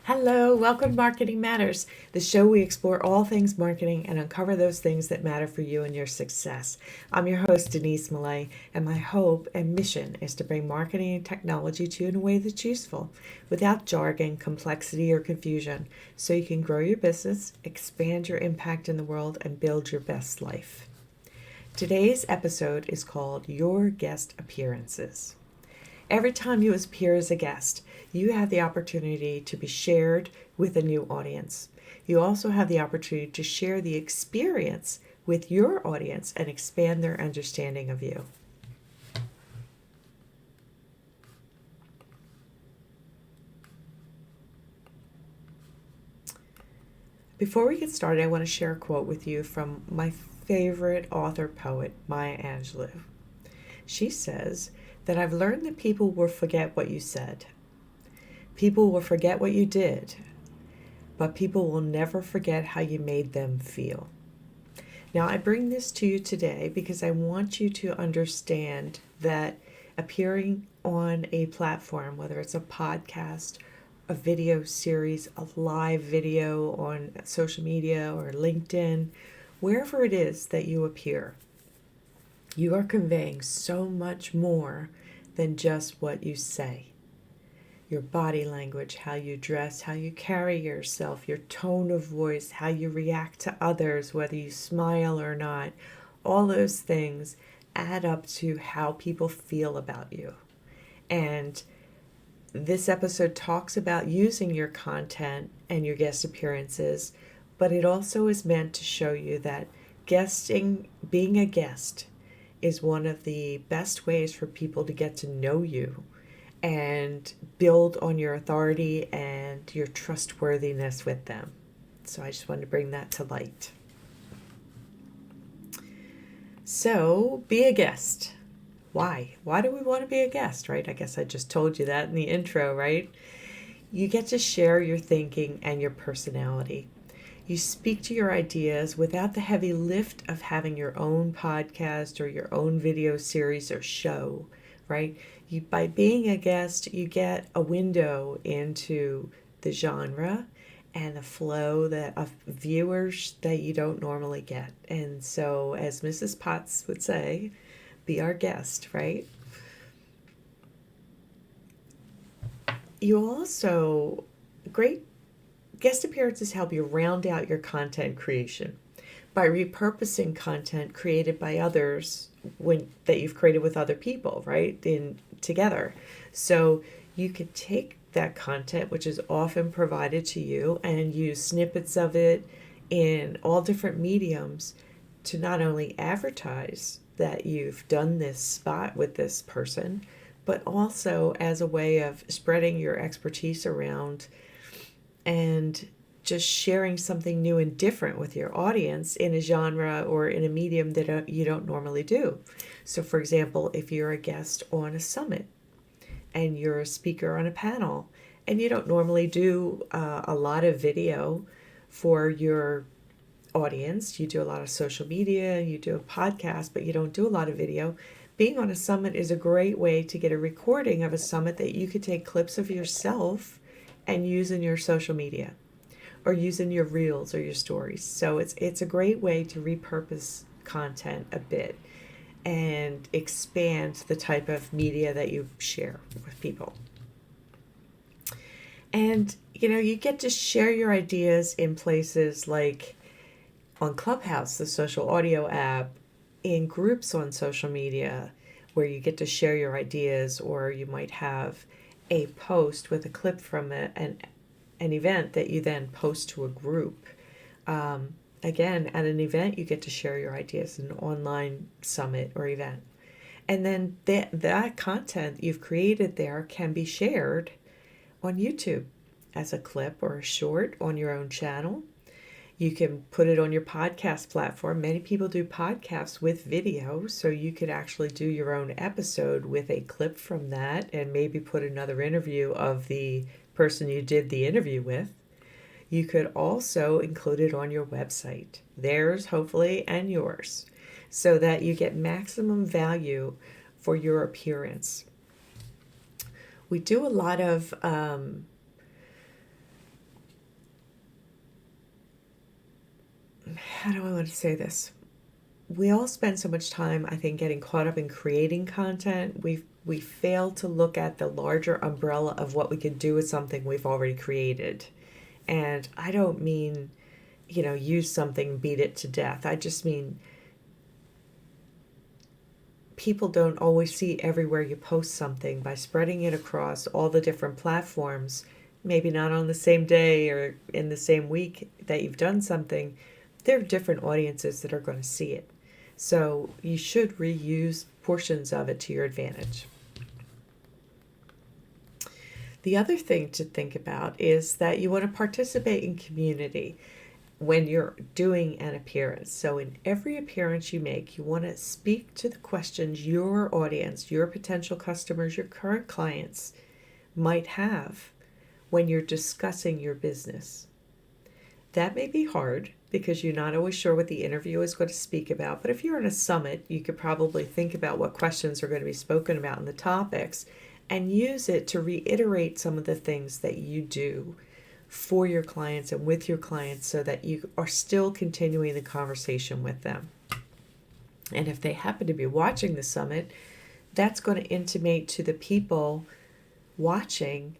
Hello, welcome to Marketing Matters, the show we explore all things marketing and uncover those things that matter for you and your success. I'm your host, Denise Millet, and my hope and mission is to bring marketing and technology to you in a way that's useful, without jargon, complexity, or confusion, so you can grow your business, expand your impact in the world, and build your best life. Today's episode is called Your Guest Appearances. Every time you appear as a guest, you have the opportunity to be shared with a new audience. You also have the opportunity to share the experience with your audience and expand their understanding of you. Before we get started, I want to share a quote with you from my favorite author poet, Maya Angelou. She says that I've learned that people will forget what you said. People will forget what you did, but people will never forget how you made them feel. Now, I bring this to you today because I want you to understand that appearing on a platform, whether it's a podcast, a video series, a live video on social media or LinkedIn, wherever it is that you appear, you are conveying so much more than just what you say. Your body language, how you dress, how you carry yourself, your tone of voice, how you react to others, whether you smile or not, all those things add up to how people feel about you. And this episode talks about using your content and your guest appearances, but it also is meant to show you that being a guest, is one of the best ways for people to get to know you and build on your authority and your trustworthiness with them. So I just wanted to bring that to light. So be a guest. Why? Why do we want to be a guest, right? I guess I just told you that in the intro, right? You get to share your thinking and your personality. You speak to your ideas without the heavy lift of having your own podcast or your own video series or show, right? By being a guest, you get a window into the genre and the flow of viewers that you don't normally get. And so, as Mrs. Potts would say, be our guest, right? You also, great guest appearances help you round out your content creation by repurposing content created by others that you've created with other people, right? Together. So you could take that content, which is often provided to you, and use snippets of it in all different mediums to not only advertise that you've done this spot with this person, but also as a way of spreading your expertise around and just sharing something new and different with your audience in a genre or in a medium that you don't normally do. So, for example, if you're a guest on a summit and you're a speaker on a panel and you don't normally do a lot of video for your audience, you do a lot of social media, you do a podcast, but you don't do a lot of video. Being on a summit is a great way to get a recording of a summit that you could take clips of yourself and use in your social media or use in your reels or your stories. So it's a great way to repurpose content a bit and expand the type of media that you share with people. And you get to share your ideas in places like on Clubhouse, the social audio app, in groups on social media where you get to share your ideas, or you might have a post with a clip from an event that you then post to a group. Again, at an event, you get to share your ideas, an online summit or event. And then that content you've created there can be shared on YouTube as a clip or a short on your own channel. You can put it on your podcast platform. Many people do podcasts with video, so you could actually do your own episode with a clip from that and maybe put another interview of the person you did the interview with. You could also include it on your website, theirs hopefully and yours, so that you get maximum value for your appearance. We do a lot of how do I want to say this? We all spend so much time, I think, getting caught up in creating content. We fail to look at the larger umbrella of what we can do with something we've already created. And I don't mean, use something, beat it to death. I just mean people don't always see everywhere you post something. By spreading it across all the different platforms, maybe not on the same day or in the same week that you've done something, there are different audiences that are going to see it. So you should reuse portions of it to your advantage. The other thing to think about is that you want to participate in community when you're doing an appearance. So in every appearance you make, you want to speak to the questions your audience, your potential customers, your current clients might have when you're discussing your business. That may be hard because you're not always sure what the interview is going to speak about. But if you're in a summit, you could probably think about what questions are going to be spoken about in the topics and use it to reiterate some of the things that you do for your clients and with your clients so that you are still continuing the conversation with them. And if they happen to be watching the summit, that's going to intimate to the people watching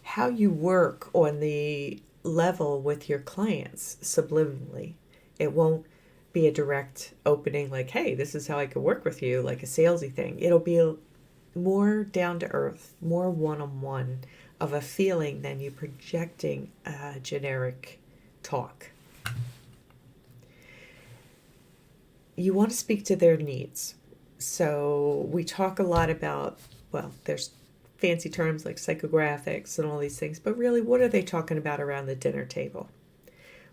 how you work on the level with your clients subliminally. It won't be a direct opening like, hey, this is how I could work with you, like a salesy thing. It'll be more down to earth, more one-on-one of a feeling than you projecting a generic talk. You want to speak to their needs. So we talk a lot about, there's fancy terms like psychographics and all these things, but really, what are they talking about around the dinner table?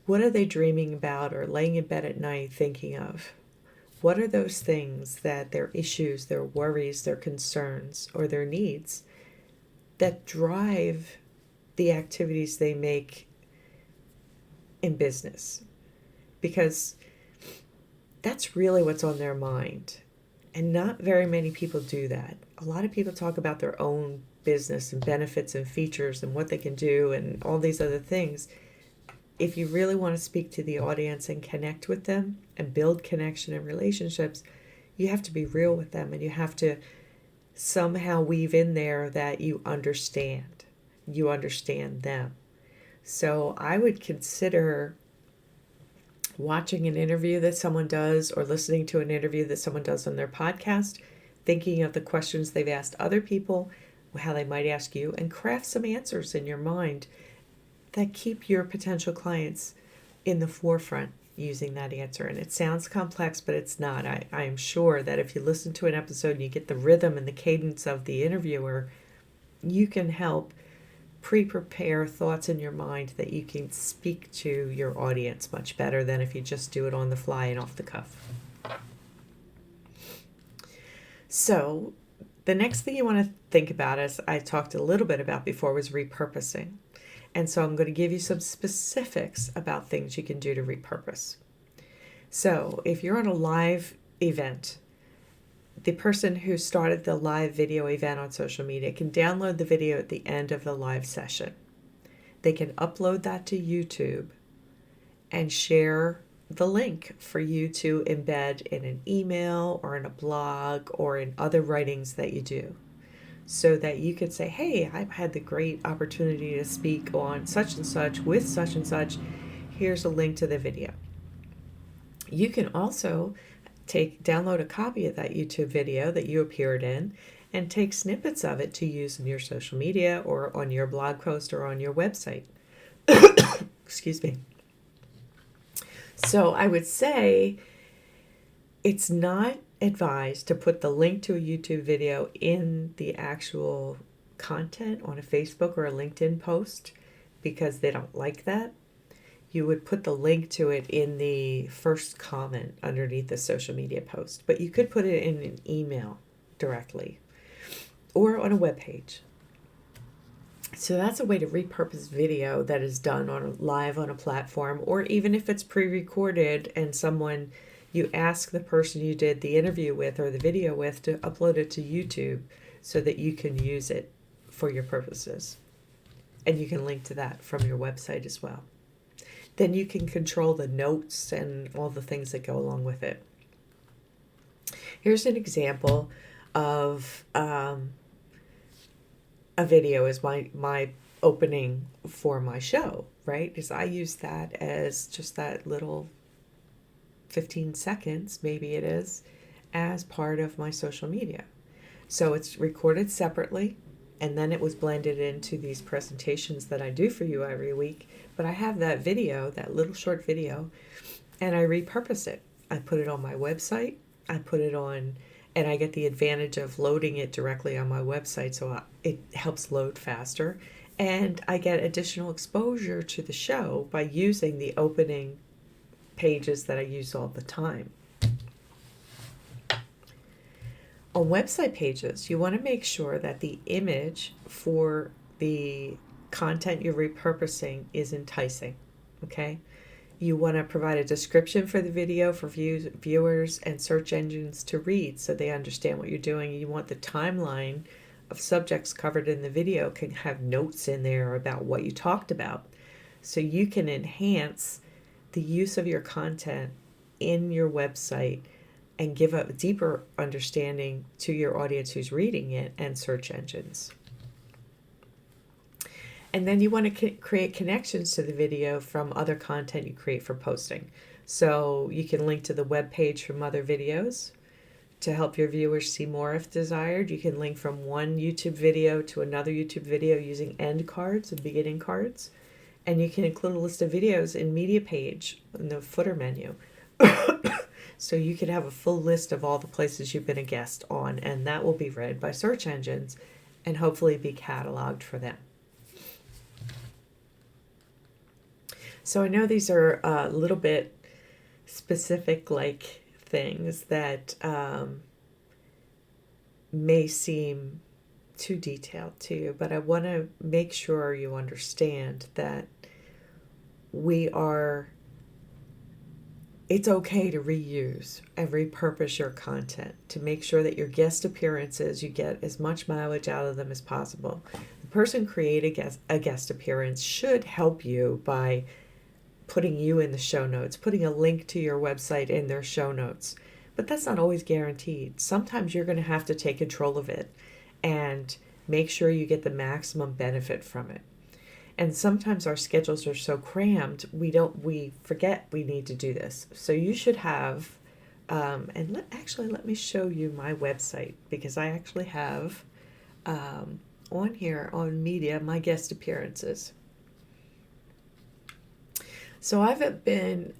What are they dreaming about or laying in bed at night thinking of? What are those things that their issues, their worries, their concerns, or their needs that drive the activities they make in business? Because that's really what's on their mind. And not very many people do that. A lot of people talk about their own business and benefits and features and what they can do and all these other things. If you really want to speak to the audience and connect with them and build connection and relationships, you have to be real with them and you have to somehow weave in there that you understand them. So I would consider watching an interview that someone does or listening to an interview that someone does on their podcast, thinking of the questions they've asked other people, how they might ask you, and craft some answers in your mind that keep your potential clients in the forefront using that answer. And it sounds complex, but it's not. I am sure that if you listen to an episode and you get the rhythm and the cadence of the interviewer, you can help pre-prepare thoughts in your mind that you can speak to your audience much better than if you just do it on the fly and off the cuff. So the next thing you want to think about, as I talked a little bit about before, was repurposing. And so I'm going to give you some specifics about things you can do to repurpose. So if you're on a live event, the person who started the live video event on social media can download the video at the end of the live session. They can upload that to YouTube and share the link for you to embed in an email or in a blog or in other writings that you do, so that you could say, hey, I've had the great opportunity to speak on such and such with such and such. Here's a link to the video. You can also download a copy of that YouTube video that you appeared in and take snippets of it to use in your social media or on your blog post or on your website. Excuse me. So I would say it's not advised to put the link to a YouTube video in the actual content on a Facebook or a LinkedIn post because they don't like that. You would put the link to it in the first comment underneath the social media post, but you could put it in an email directly or on a web page. So that's a way to repurpose video that is done live on a platform, or even if it's pre-recorded and you ask the person you did the interview with or the video with to upload it to YouTube so that you can use it for your purposes. And you can link to that from your website as well. then you can control the notes and all the things that go along with it. Here's an example of a video as my opening for my show, right? Because I use that as just that little 15 seconds, maybe it is, as part of my social media. So it's recorded separately, and then it was blended into these presentations that I do for you every week. But I have that video, that little short video, and I repurpose it. I put it on my website. I put it on, and I get the advantage of loading it directly on my website, so it helps load faster. And I get additional exposure to the show by using the opening pages that I use all the time. On website pages, you want to make sure that the image for the content you're repurposing is enticing, okay? You want to provide a description for the video for viewers and search engines to read so they understand what you're doing. You want the timeline of subjects covered in the video can have notes in there about what you talked about, so you can enhance the use of your content in your website and give a deeper understanding to your audience who's reading it and search engines. And then you want to create connections to the video from other content you create for posting. So you can link to the web page from other videos to help your viewers see more if desired. You can link from one YouTube video to another YouTube video using end cards and beginning cards. And you can include a list of videos in media page in the footer menu. So you can have a full list of all the places you've been a guest on, and that will be read by search engines and hopefully be cataloged for them. So I know these are a little bit specific like things that may seem too detailed to you, but I want to make sure you understand that it's okay to reuse and repurpose your content to make sure that your guest appearances, you get as much mileage out of them as possible. The person creating a guest appearance should help you by putting you in the show notes, putting a link to your website in their show notes. But that's not always guaranteed. Sometimes you're going to have to take control of it and make sure you get the maximum benefit from it. And sometimes our schedules are so crammed, we forget we need to do this. So you should have, let me show you my website, because I actually have on here on media my guest appearances. So I've been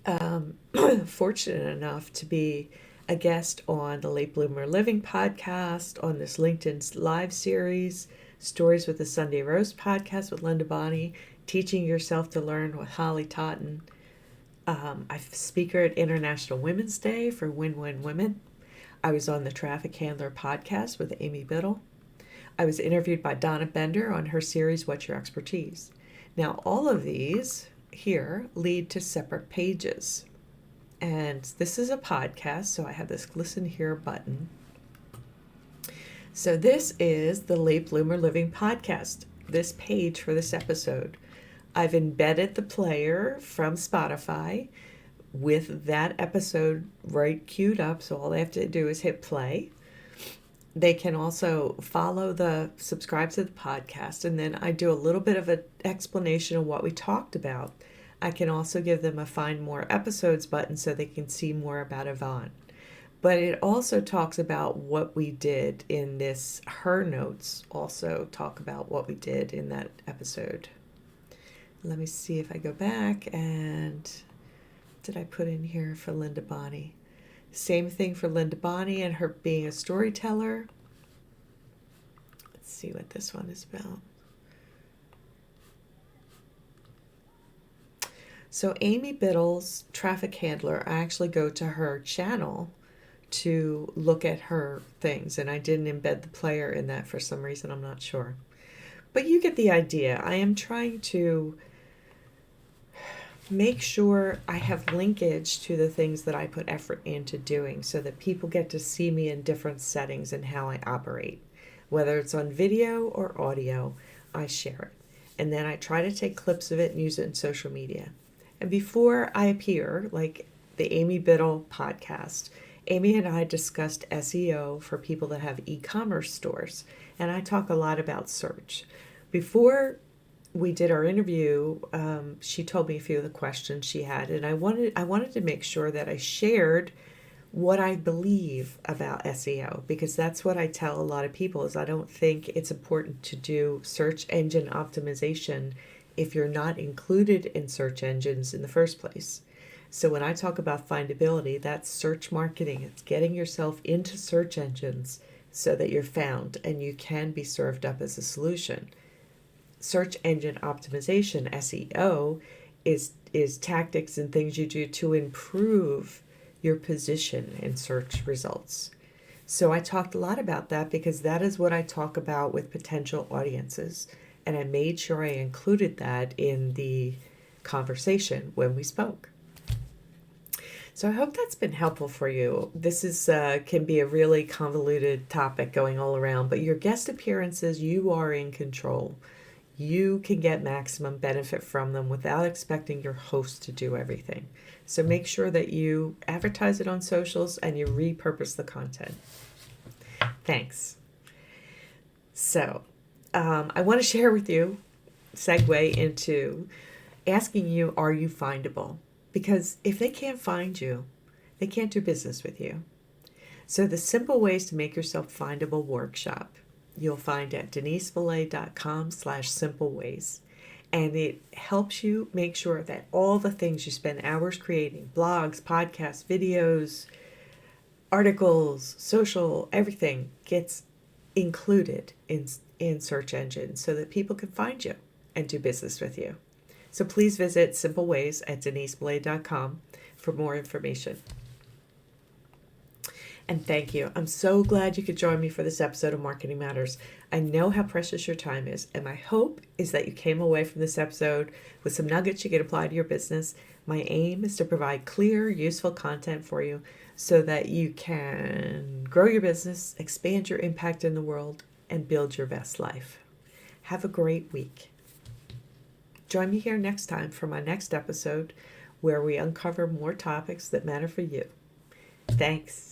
fortunate enough to be a guest on the Late Bloomer Living podcast, on this LinkedIn Live series, Stories with the Sunday Roast podcast with Linda Bonney, Teaching Yourself to Learn with Holly Totten. I'm a speaker at International Women's Day for Win-Win Women. I was on the Traffic Handler podcast with Amy Biddle. I was interviewed by Donna Bender on her series, What's Your Expertise? Now, all of these here lead to separate pages. And this is a podcast, so I have this listen here button. So this is the Late Bloomer Living podcast, this page for this episode. I've embedded the player from Spotify with that episode right queued up, so all they have to do is hit play. They can also subscribe to the podcast, and then I do a little bit of an explanation of what we talked about. I can also give them a Find More Episodes button so they can see more about Yvonne. But it also talks about what we did in this. Her notes also talk about what we did in that episode. Let me see if I go back, and did I put in here for Linda Bonney? Same thing for Linda Bonney and her being a storyteller. Let's see what this one is about. So Amy Biddle's Traffic Handler, I actually go to her channel to look at her things, and I didn't embed the player in that for some reason, I'm not sure. But you get the idea. I am trying to make sure I have linkage to the things that I put effort into doing so that people get to see me in different settings and how I operate. Whether it's on video or audio, I share it. And then I try to take clips of it and use it in social media. And before I appear, like the Amy Biddle podcast, Amy and I discussed SEO for people that have e-commerce stores, and I talk a lot about search. Before we did our interview, she told me a few of the questions she had, and I wanted to make sure that I shared what I believe about SEO, because that's what I tell a lot of people is I don't think it's important to do search engine optimization if you're not included in search engines in the first place. So when I talk about findability, that's search marketing. It's getting yourself into search engines so that you're found and you can be served up as a solution. Search engine optimization, SEO, is tactics and things you do to improve your position in search results. So I talked a lot about that because that is what I talk about with potential audiences. And I made sure I included that in the conversation when we spoke. So I hope that's been helpful for you. This is can be a really convoluted topic going all around, but your guest appearances, you are in control. You can get maximum benefit from them without expecting your host to do everything. So make sure that you advertise it on socials and you repurpose the content. Thanks. So I want to share with you, segue into asking you, are you findable? Because if they can't find you, they can't do business with you. So the simple ways to make yourself findable workshop, you'll find at denisebelay.com/simpleways. And it helps you make sure that all the things you spend hours creating, blogs, podcasts, videos, articles, social, everything gets included in search engines so that people can find you and do business with you. So please visit simpleways at denisebelay.com for more information. And thank you. I'm so glad you could join me for this episode of Marketing Matters. I know how precious your time is, and my hope is that you came away from this episode with some nuggets you can apply to your business. My aim is to provide clear, useful content for you so that you can grow your business, expand your impact in the world, and build your best life. Have a great week. Join me here next time for my next episode where we uncover more topics that matter for you. Thanks.